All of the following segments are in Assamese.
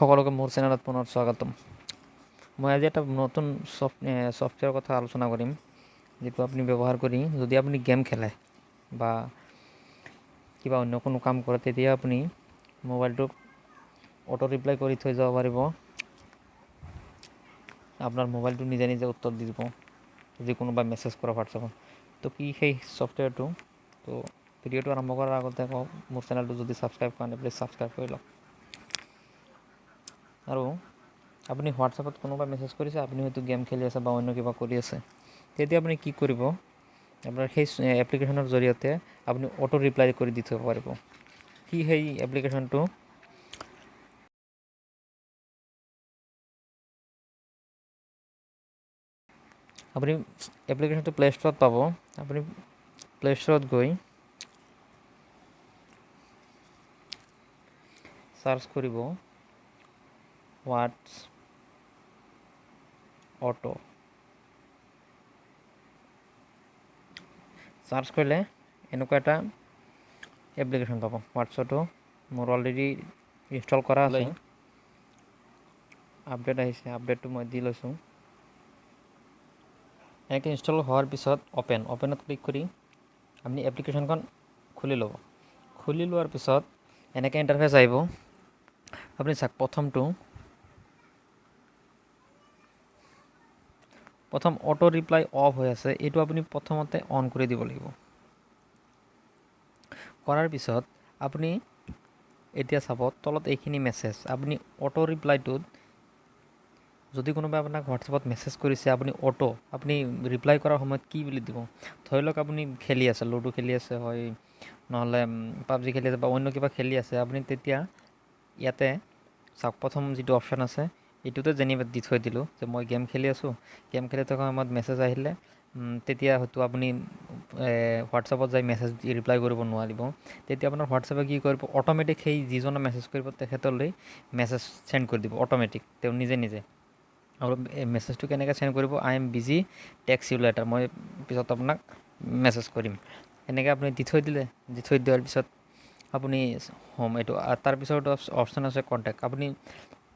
সকলোকে মোৰ চেনেলত পুনৰ স্বাগতম। মই আজি এটা নতুন ছফ্টৱেৰৰ কথা আলোচনা কৰিম, যিটো আপুনি ব্যৱহাৰ কৰি যদি আপুনি গেম খেলে বা কিবা অন্য কোনো কাম কৰে, তেতিয়া আপুনি মোবাইলটো অটো ৰিপ্লাই কৰি থৈ যাব পাৰিব। আপোনাৰ মোবাইলটো নিজে নিজে উত্তৰ দি দিব যদি কোনোবাই মেছেজ কৰে হোৱাটছএপত। তো কি সেই ছফ্টৱেৰটো? তো ভিডিঅ'টো আৰম্ভ কৰাৰ আগতে কওঁ, মোৰ চেনেলটো যদি ছাবস্ক্ৰাইব কৰা নাই প্লিজ ছাবস্ক্ৰাইব কৰি লওক। আৰু আপুনি হোৱাটছএপত কোনোবা মেছেজ কৰিছে, আপুনি হয়তো গেম খেলি আছে বা অন্য কিবা কৰি আছে, তেতিয়া আপুনি কি কৰিব, আপোনাৰ সেই এপ্লিকেশ্যনৰ জৰিয়তে আপুনি অটো ৰিপ্লাই কৰি দি থব পাৰিব। কি সেই এপ্লিকেশ্যনটো? আপুনি এপ্লিকেশ্যনটো প্লে ষ্ট'ৰত পাব। আপুনি প্লে ষ্ট'ৰত গৈ চাৰ্চ কৰিব হোৱাটছ অটো। চাৰ্চ কৰিলে এনেকুৱা এটা এপ্লিকেশ্যন পাব, হোৱাটছ অটো। মোৰ অলৰেডি ইনষ্টল কৰা আছে, আপডেট আহিছে, আপডেটটো মই দি লৈছোঁ। এনেকৈ ইনষ্টল হোৱাৰ পিছত অ'পেনত ক্লিক কৰি আপুনি এপ্লিকেশ্যনখন খুলি ল'ব। খুলি লোৱাৰ পিছত এনেকৈ ইণ্টাৰফেচ আহিব। আপুনি চাওক, প্ৰথম অটো ৰিপ্লাই অফ হৈ আছে, এইটো আপুনি প্ৰথমতে অন কৰি দিব লাগিব। কৰাৰ পিছত আপুনি এতিয়া চাব তলত এইখিনি মেছেজ, আপুনি অটো ৰিপ্লাইটোত যদি কোনোবাই আপোনাক হোৱাটছএপত মেছেজ কৰিছে, আপুনি ৰিপ্লাই কৰাৰ সময়ত কি বুলি দিব? ধৰি লওক আপুনি খেলি আছে, লুডু খেলি আছে, হয়, নহ'লে পাবজি খেলি আছে বা অন্য কিবা খেলি আছে, আপুনি তেতিয়া ইয়াতে চাওক, প্ৰথম যিটো অপশ্যন আছে এইটোতে যেনিবা দি থৈ দিলোঁ যে মই গেম খেলি আছোঁ, গেম খেলি থকা সময়ত মেছেজ আহিলে তেতিয়া হয়তো আপুনি হোৱাটছএপত যাই মেছেজ ৰিপ্লাই কৰিব নোৱাৰিব। তেতিয়া আপোনাৰ হোৱাটছএপে কি কৰিব, অট'মেটিক সেই যিজনে মেছেজ কৰিব তেখেতলৈ মেছেজ চেণ্ড কৰি দিব, অট'মেটিক, তেওঁ নিজে নিজে। আৰু এই মেছেজটো কেনেকৈ চেণ্ড কৰিব? I am busy, text you later, মই পিছত আপোনাক মেছেজ কৰিম। এনেকৈ আপুনি দি থৈ দিয়াৰ পিছত আপুনি এইটো তাৰপিছত অপশ্যন আছে কণ্টেক্ট। আপুনি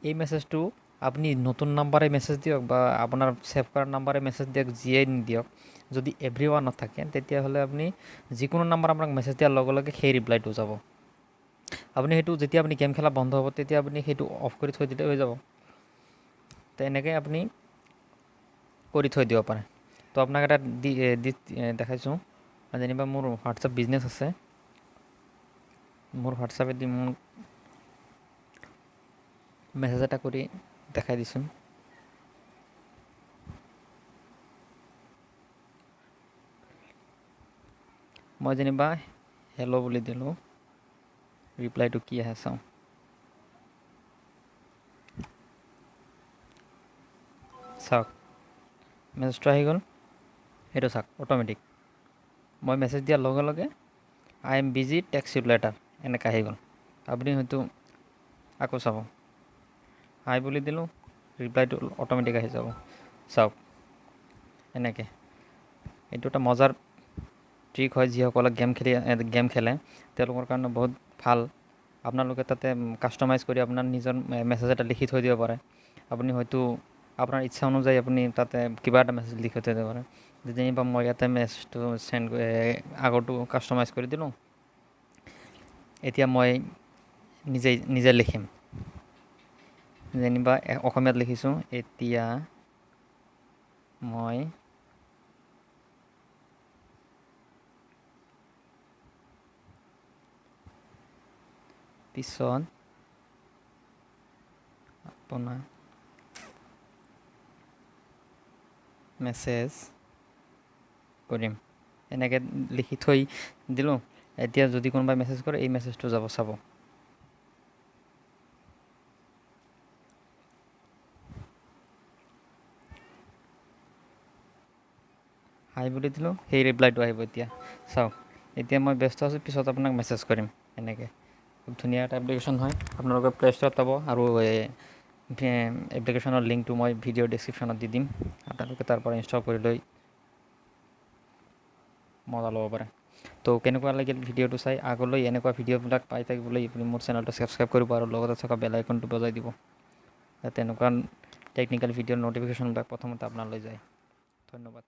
এই মেছেজটো আপুনি নতুন নাম্বাৰে মেছেজ দিয়ক বা আপোনাৰ ছেভ কৰা নাম্বাৰে মেছেজ দিয়ক, যিয়ে নিদিয়ক, যদি এভৰিৱানত থাকে তেতিয়াহ'লে আপুনি যিকোনো নাম্বাৰ আপোনাক মেছেজ দিয়াৰ লগে লগে সেই ৰিপ্লাইটো যাব। আপুনি সেইটো যেতিয়া আপুনি গেম খেলা বন্ধ হ'ব, তেতিয়া আপুনি সেইটো অফ কৰি থৈ দিলে হৈ যাব। তো এনেকৈ আপুনি কৰি থৈ দিব পাৰে। তো আপোনাক এটা দেখাইছোঁ, যেনিবা মোৰ হোৱাটছএপ বিজনেছ আছে, মোৰ হোৱাটছএপেদি মোৰ মেছেজ এটা কৰি দেখাই দিছোঁ। মই যেনিবা হেল্ল' বুলি দিলোঁ, ৰিপ্লাইটো কি আহে চাওঁ। চাওক, মেছেজটো আহি গ'ল, সেইটো চাওক অট'মেটিক। মই মেছেজ দিয়াৰ লগে লগে I am busy, text you later এনেকৈ আহি গ'ল। আপুনি হয়তো আকৌ চাব, হাই বুলি দিলোঁ, ৰিপ্লাইটো অট'মেটিক আহি যাব। চাওক এনেকৈ, এইটো এটা মজাৰ ট্ৰিক হয়, যিসকলে গেম খেলে তেওঁলোকৰ কাৰণে বহুত ভাল। আপোনালোকে তাতে কাষ্টমাইজ কৰি আপোনাৰ নিজৰ মেছেজ এটা লিখি থৈ দিব পাৰে। আপুনি হয়তো আপোনাৰ ইচ্ছা অনুযায়ী আপুনি তাতে কিবা এটা মেছেজ লিখি থৈ দিব পাৰে। যেনিবা মই ইয়াতে মেছেজটো আগৰটো কাষ্টমাইজ কৰি দিলোঁ, এতিয়া মই নিজে লিখিম। যেনিবা অসমীয়াত লিখিছোঁ, এতিয়া মই পিছত আপোনাৰ মেছেজ কৰিম, এনেকৈ লিখি থৈ দিলোঁ। এতিয়া যদি কোনোবাই মেছেজ কৰে, এই মেছেজটো যাব, চাব। হাই বুলি দিলোঁ, সেই ৰিপ্লাইটো আহিব। এতিয়া চাওক, এতিয়া মই ব্যস্ত আছোঁ, পিছত আপোনাক মেছেজ কৰিম। এনেকৈ খুব ধুনীয়া এটা এপ্লিকেশ্যন হয়, আপোনালোকে প্লে ষ্ট'ৰত পাব। আৰু এপ্লিকেশ্যনৰ লিংকটো মই ভিডিঅ'ৰ ডেছক্ৰিপশ্যনত দি দিম, আপোনালোকে তাৰ পৰা ইনষ্টল কৰি লৈ মজা ল'ব পাৰে। তো কেনেকুৱা লাগিল ভিডিঅ'টো চাই, আগলৈ এনেকুৱা ভিডিঅ'বিলাক পাই থাকিবলৈ আপুনি মোৰ চেনেলটো ছাবস্ক্ৰাইব কৰিব আৰু লগতে থকা বেল আইকনটো বজাই দিব, যাতে এনেকুৱা টেকনিকেল ভিডিঅ'ৰ ন'টিফিকেশ্যনবিলাক প্ৰথমতে আপোনালৈ যায়। ধন্যবাদ।